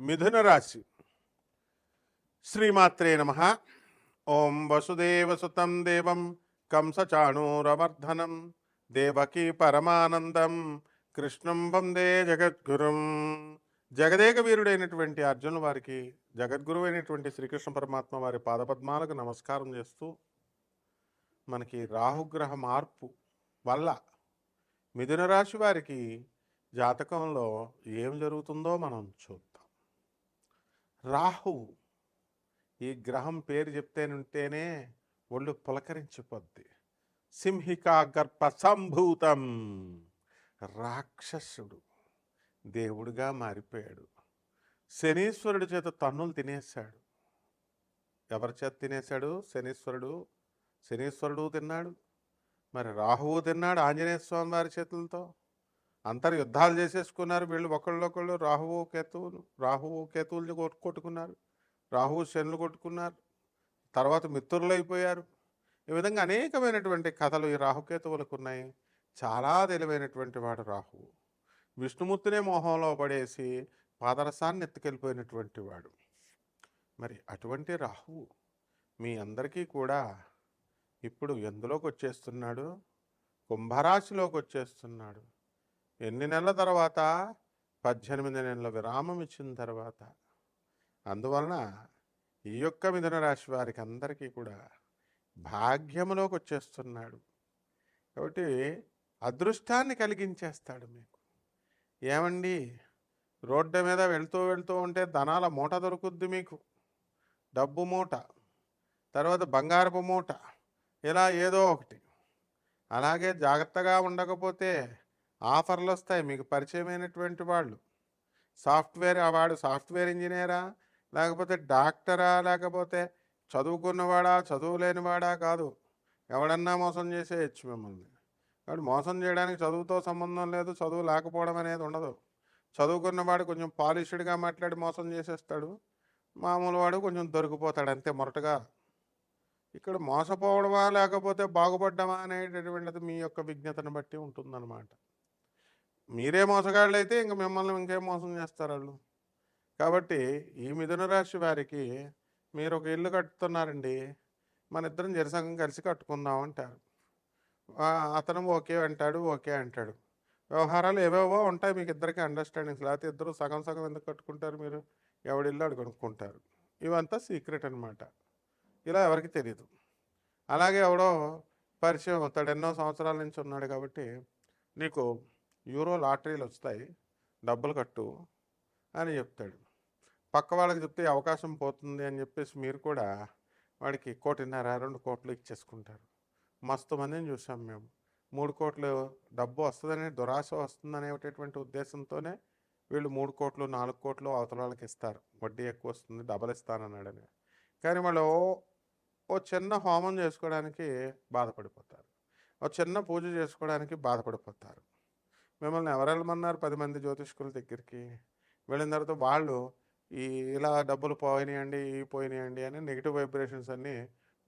మిథున రాశి. శ్రీమాత్రే నమ. ఓం వసుదేవసుతం దేవం కంసచాణూరమర్ధనం దేవకీ పరమానందం కృష్ణం వందే జగద్గురుం. జగదేక వీరుడైనటువంటి అర్జునుల వారికి, జగద్గురు అయినటువంటి శ్రీకృష్ణ పరమాత్మ వారి పాదపద్మాలకు నమస్కారం చేస్తూ, మనకి రాహుగ్రహ మార్పు వల్ల మిథున రాశి వారికి జాతకంలో ఏం జరుగుతుందో మనం చూద్దాం. రాహు, ఈ గ్రహం పేరు చెప్తేనుంటేనే ఒళ్ళు పులకరించిపోద్ది. సింహికా గర్భ సంభూతం, రాక్షసుడు దేవుడిగా మారిపోయాడు. శనీశ్వరుడి చేత తన్నులు తినేశాడు. ఎవరి చేత తినేశాడు? శనీశ్వరుడు తిన్నాడు. మరి రాహువు తిన్నాడు ఆంజనేయ స్వామి వారి చేతులతో. యుద్ధాలు చేసేసుకున్నారు వీళ్ళు, ఒకళ్ళొకళ్ళు. రాహువు కేతువులు కొట్టుకున్నారు, రాహువు శనులు కొట్టుకున్నారు, తర్వాత మిత్రులు అయిపోయారు. ఈ విధంగా అనేకమైనటువంటి కథలు ఈ రాహుకేతువులకు ఉన్నాయి. చాలా తెలివైనటువంటి వాడు రాహువు. విష్ణుమూర్తినే మోహంలో పడేసి పాదరసాన్ని ఎత్తుకెళ్ళిపోయినటువంటి వాడు. మరి అటువంటి రాహువు మీ అందరికీ కూడా ఇప్పుడు ఎందులోకి వచ్చేస్తున్నాడు? కుంభరాశిలోకి వచ్చేస్తున్నాడు. ఎన్ని నెలల తర్వాత? 18 నెలల విరామం ఇచ్చిన తర్వాత. అందువలన ఈ యొక్క మిథున రాశి వారికి అందరికీ కూడా భాగ్యములోకి వచ్చేస్తున్నాడు. కాబట్టి అదృష్టాన్ని కలిగించేస్తాడు మీకు. ఏమండి, రోడ్డు మీద వెళ్తూ ఉంటే ధనాల మూట దొరుకుద్ది మీకు. డబ్బు మూట, తర్వాత బంగారపు మూట, ఇలా ఏదో ఒకటి. అలాగే జాగ్రత్తగా ఉండకపోతే ఆఫర్లు వస్తాయి. మీకు పరిచయమైనటువంటి వాళ్ళు వాడు సాఫ్ట్వేర్ ఇంజనీరా, లేకపోతే డాక్టరా, లేకపోతే చదువుకున్నవాడా, చదువు లేనివాడా కాదు, ఎవడన్నా మోసం చేసేయచ్చు మిమ్మల్ని. కాబట్టి మోసం చేయడానికి చదువుతో సంబంధం లేదు, చదువు లేకపోవడం అనేది ఉండదు. చదువుకున్నవాడు కొంచెం పాలిష్డ్గా మాట్లాడి మోసం చేసేస్తాడు, మామూలు వాడు కొంచెం దొరికిపోతాడు అంతే మొరటగా. ఇక్కడ మోసపోవడమా లేకపోతే బాగుపడ్డమా అనేటటువంటిది మీ యొక్క విజ్ఞతను బట్టి ఉంటుందన్నమాట. మీరే మోసగాళ్ళు అయితే ఇంక మిమ్మల్ని ఇంకేం మోసం చేస్తారు వాళ్ళు. కాబట్టి ఈ మిథున రాశి వారికి మీరు ఒక ఇల్లు కట్టుతున్నారండి, మన ఇద్దరం జరసంగం కలిసి కట్టుకుందాం అంటారు. అతను ఓకే అంటాడు. వ్యవహారాలు ఏవేవో ఉంటాయి మీకు ఇద్దరికి అండర్స్టాండింగ్స్. లేకపోతే ఇద్దరు సగం సగం ఎందుకు కట్టుకుంటారు? మీరు ఎవడిల్లు అడు కొనుక్కుంటారు. ఇవంతా సీక్రెట్ అనమాట. ఇలా ఎవరికి తెలియదు. అలాగే ఎవడో పరిచయం అవుతాడు, ఎన్నో సంవత్సరాల నుంచి ఉన్నాడు కాబట్టి, నీకు యూరో లాటరీలు వస్తాయి, డబ్బులు కట్టు అని చెప్తాడు. పక్క వాళ్ళకి చెప్తే అవకాశం పోతుంది అని చెప్పేసి మీరు కూడా వాడికి 1.5 2 కోట్లు ఇచ్చేసుకుంటారు. మస్తు మందిని చూసాం మేము. 3 కోట్లు డబ్బు వస్తుందనే దురాశ వస్తుందనేటటువంటి ఉద్దేశంతోనే వీళ్ళు 3 కోట్లు 4 కోట్లు అవతల వాళ్ళకి ఇస్తారు. వడ్డీ ఎక్కువ వస్తుంది, డబల్ ఇస్తానన్నాడని. కానీ వాళ్ళు ఓ చిన్న హోమం చేసుకోవడానికి బాధపడిపోతారు, ఓ చిన్న పూజ చేసుకోవడానికి బాధపడిపోతారు. మిమ్మల్ని ఎవరు వెళ్ళమన్నారు? 10 మంది జ్యోతిష్కుల దగ్గరికి వెళ్ళిన తర్వాత వాళ్ళు ఇలా డబ్బులు పోయినాయండి అని నెగిటివ్ వైబ్రేషన్స్ అన్నీ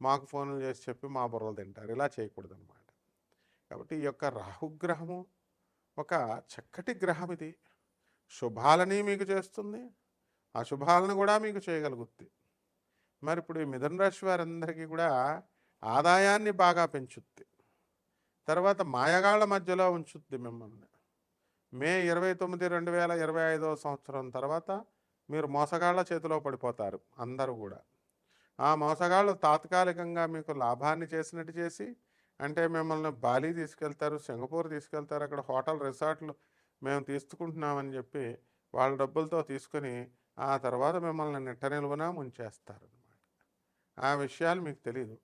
మాకు ఫోన్లు చేసి చెప్పి మా బుర్రలు తింటారు. ఇలా చేయకూడదు అనమాట. కాబట్టి ఈ యొక్క రాహుగ్రహము ఒక చక్కటి గ్రహం. ఇది శుభాలని మీకు చేస్తుంది, అశుభాలను కూడా మీకు చేయగలుగుతుంది. మరి ఇప్పుడు ఈ మిథున రాశి వారందరికీ కూడా ఆదాయాన్ని బాగా పెంచుద్ది, తర్వాత మాయగాళ్ల మధ్యలో ఉంచుద్ది మిమ్మల్ని. మే 29, 2025 సంవత్సరం తర్వాత మీరు మోసగాళ్ల చేతిలో పడిపోతారు అందరూ కూడా. ఆ మోసగాళ్ళు తాత్కాలికంగా మీకు లాభాన్ని చేసినట్టు చేసి, అంటే మిమ్మల్ని బాలి తీసుకెళ్తారు, సింగపూర్ తీసుకెళ్తారు, అక్కడ హోటల్ రిసార్ట్లు మేము తీసుకుంటున్నామని చెప్పి వాళ్ళ డబ్బులతో తీసుకొని ఆ తర్వాత మిమ్మల్ని నిట్ట నిలువునా ముంచేస్తారు అనమాట. ఆ విషయాలు మీకు తెలీదు,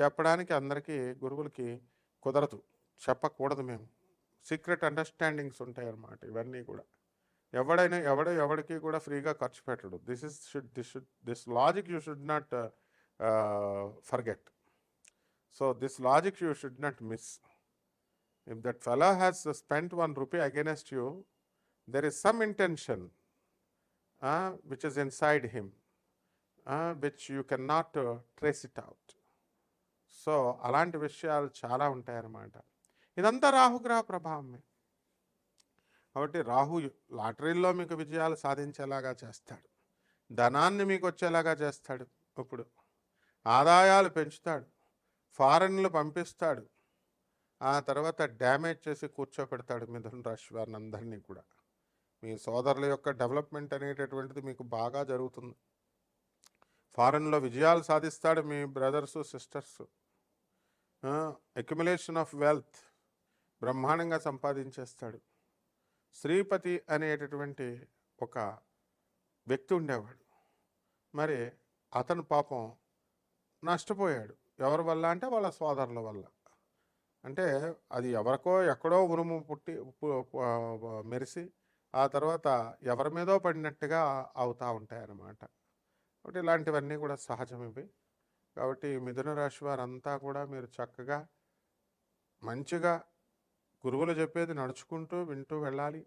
చెప్పడానికి అందరికీ గురువులకి కుదరదు, చెప్పకూడదు. మేము సీక్రెట్ అండర్స్టాండింగ్స్ ఉంటాయి అన్నమాట. ఇవన్నీ కూడా ఎవడికి కూడా ఫ్రీగా ఖర్చు పెట్టడు. This logic you should not forget. So this logic you should not miss. If that fellow has spent 1 rupee against you, there is some intention which is inside him, which you cannot trace it out. So అలాంటి విషయాలు చాలా ఉంటాయన్నమాట. ఇదంతా రాహుగ్రహ ప్రభావమే. కాబట్టి రాహు లాటరీల్లో మీకు విజయాలు సాధించేలాగా చేస్తాడు. ధనాన్ని మీకు వచ్చేలాగా చేస్తాడు. ఇప్పుడు ఆదాయాలు పెంచుతాడు. ఫారెన్లు పంపిస్తాడు. ఆ తర్వాత డ్యామేజ్ చేసి కూర్చోపెడతాడు మిథున రాశి వారిని అందరినీ కూడా. మీ సోదరుల యొక్క డెవలప్మెంట్ అనేటటువంటిది మీకు బాగా జరుగుతుంది. ఫారెన్లో విజయాలు సాధిస్తాడు మీ brothers sisters. Accumulation of wealth బ్రహ్మాండంగా సంపాదించేస్తాడు. శ్రీపతి అనేటటువంటి ఒక వ్యక్తి ఉండేవాడు. మరి అతను పాపం నష్టపోయాడు. ఎవరి వల్ల అంటే వాళ్ళ సోదరుల వల్ల. అంటే అది ఎవరికో ఎక్కడో ఉరుము పుట్టి మెరిసి ఆ తర్వాత ఎవరి మీదో పడినట్టుగా అవుతూ ఉంటాయన్నమాట. కాబట్టి ఇలాంటివన్నీ కూడా సహజమివి. కాబట్టి మిథున రాశి వారంతా కూడా మీరు చక్కగా మంచిగా గురువులు చెప్పేది నడుచుకుంటూ వింటూ వెళ్ళాలి.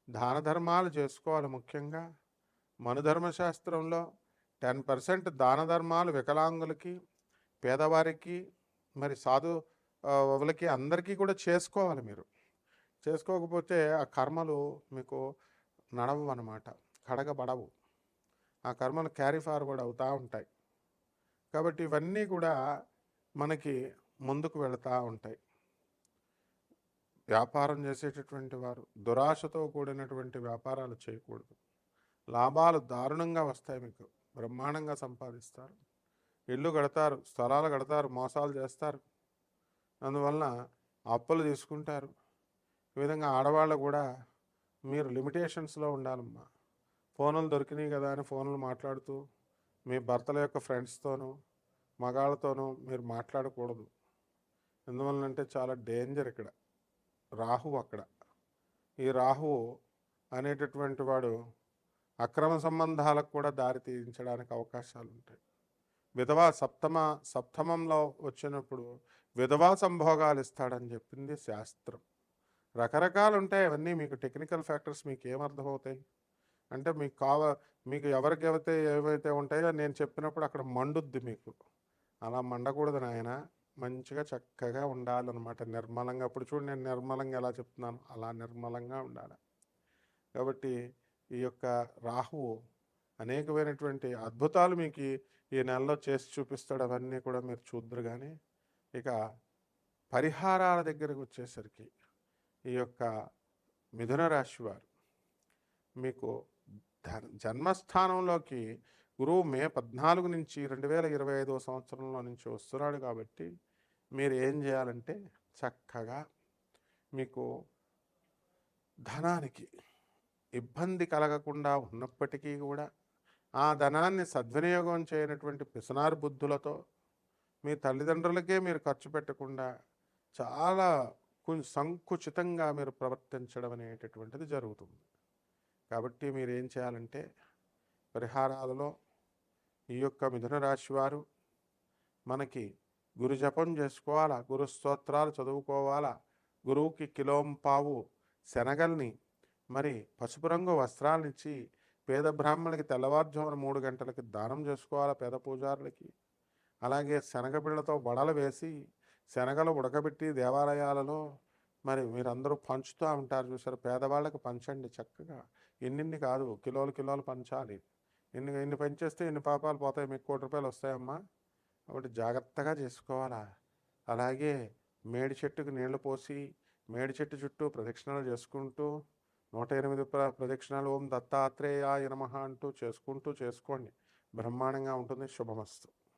దాన ధర్మాలు చేసుకోవాలి. ముఖ్యంగా మనుధర్మశాస్త్రంలో 10% దాన ధర్మాలు వికలాంగులకి, పేదవారికి, మరి సాధువులకి అందరికీ కూడా చేసుకోవాలి. మీరు చేసుకోకపోతే ఆ కర్మలు మీకు నడవు అన్నమాట, కడగబడవు. ఆ కర్మలు క్యారీ ఫార్వర్డ్ అవుతూ ఉంటాయి. కాబట్టి ఇవన్నీ కూడా మనకి ముందుకు వెళుతూ ఉంటాయి. వ్యాపారం చేసేటటువంటి వారు దురాశతో కూడినటువంటి వ్యాపారాలు చేయకూడదు. లాభాలు దారుణంగా వస్తాయి. మీకు బ్రహ్మాండంగా సంపాదిస్తారు. ఇల్లు కడతారు, స్థలాలు కడతారు, మోసాలు చేస్తారు. అందువలన అప్పులు తీసుకుంటారు. ఈ విధంగా ఆడవాళ్ళు కూడా మీరు లిమిటేషన్స్లో ఉండాలమ్మా. ఫోన్లు దొరికినాయి కదా అని ఫోన్లు మాట్లాడుతూ మీ భర్తల యొక్క ఫ్రెండ్స్తోనూ మగాళ్ళతోనూ మీరు మాట్లాడకూడదు. ఎందువలనంటే చాలా డేంజర్ ఇక్కడ. రాహువు అక్కడ. ఈ రాహువు అనేటటువంటి వాడు అక్రమ సంబంధాలకు కూడా దారి తీయించడానికి అవకాశాలు ఉంటాయి. సప్తమంలో వచ్చినప్పుడు విధవా సంభోగాలు ఇస్తాడని చెప్పింది శాస్త్రం. రకరకాలు ఉంటాయి. అవన్నీ మీకు టెక్నికల్ ఫ్యాక్టర్స్ మీకు ఏమర్థమవుతాయి అంటే మీకు ఎవరికైతే ఏవైతే ఉంటాయో నేను చెప్పినప్పుడు అక్కడ మండుద్ది మీకు. అలా మండకూడదు నాయన. మంచిగా చక్కగా ఉండాలన్నమాట, నిర్మలంగా. అప్పుడు చూడు నేను నిర్మలంగా ఎలా చెప్తున్నాను, అలా నిర్మలంగా ఉండాలి. కాబట్టి ఈ యొక్క రాహువు అనేకమైనటువంటి అద్భుతాలు మీకు ఈ నెలలో చేసి చూపిస్తాడు. అవన్నీ కూడా మీరు చూద్దరు. కానీ ఇక పరిహారాల దగ్గరకు వచ్చేసరికి ఈ యొక్క మిథున రాశి వారు మీకు జన్మస్థానంలోకి గురువు మే 14 నుంచి 2025 సంవత్సరంలో నుంచి వస్తున్నాడు. కాబట్టి మీరు ఏం చేయాలంటే చక్కగా మీకు ధనానికి ఇబ్బంది కలగకుండా ఉన్నప్పటికీ కూడా ఆ ధనాన్ని సద్వినియోగం చేయనటువంటి పిసనారు బుద్ధులతో మీ తల్లిదండ్రులకే మీరు ఖర్చు పెట్టకుండా చాలా సంకుచితంగా మీరు ప్రవర్తించడం అనేటటువంటిది జరుగుతుంది. కాబట్టి మీరు ఏం చేయాలంటే పరిహారాలలో ఈ యొక్క మిథున రాశి వారు మనకి గురు జపం చేసుకోవాలా, గురు స్తోత్రాలు చదువుకోవాలా, గురువుకి కిలోంపావు శనగల్ని మరి పసుపు రంగు వస్త్రాలనిచ్చి పేద బ్రాహ్మణులకి తెల్లవారుజామున 3 గంటలకి దానం చేసుకోవాలా, పేద పూజారులకి. అలాగే శనగపిళ్ళతో వడలు వేసి శనగలు ఉడకబెట్టి దేవాలయాలలో మరి మీరందరూ పంచుతూ ఉంటారు చూసారు. పేదవాళ్ళకి పంచండి చక్కగా. ఇన్నిన్ని కాదు, కిలోలు పంచాలి. ఇన్ని పంచేస్తే ఇన్ని పాపాలు పోతాయి, మీకు 1 కోటి రూపాయలు వస్తాయమ్మా. కాబట్టి జాగ్రత్తగా చేసుకోవాలా. అలాగే మేడి చెట్టుకు నీళ్లు పోసి మేడి చెట్టు చుట్టూ ప్రదక్షిణలు చేసుకుంటూ 108 ప్రదక్షిణాలు ఓం దత్తాత్రేయాయ నమః అంటూ చేసుకోండి. బ్రహ్మాండంగా ఉంటుంది. శుభమస్తు.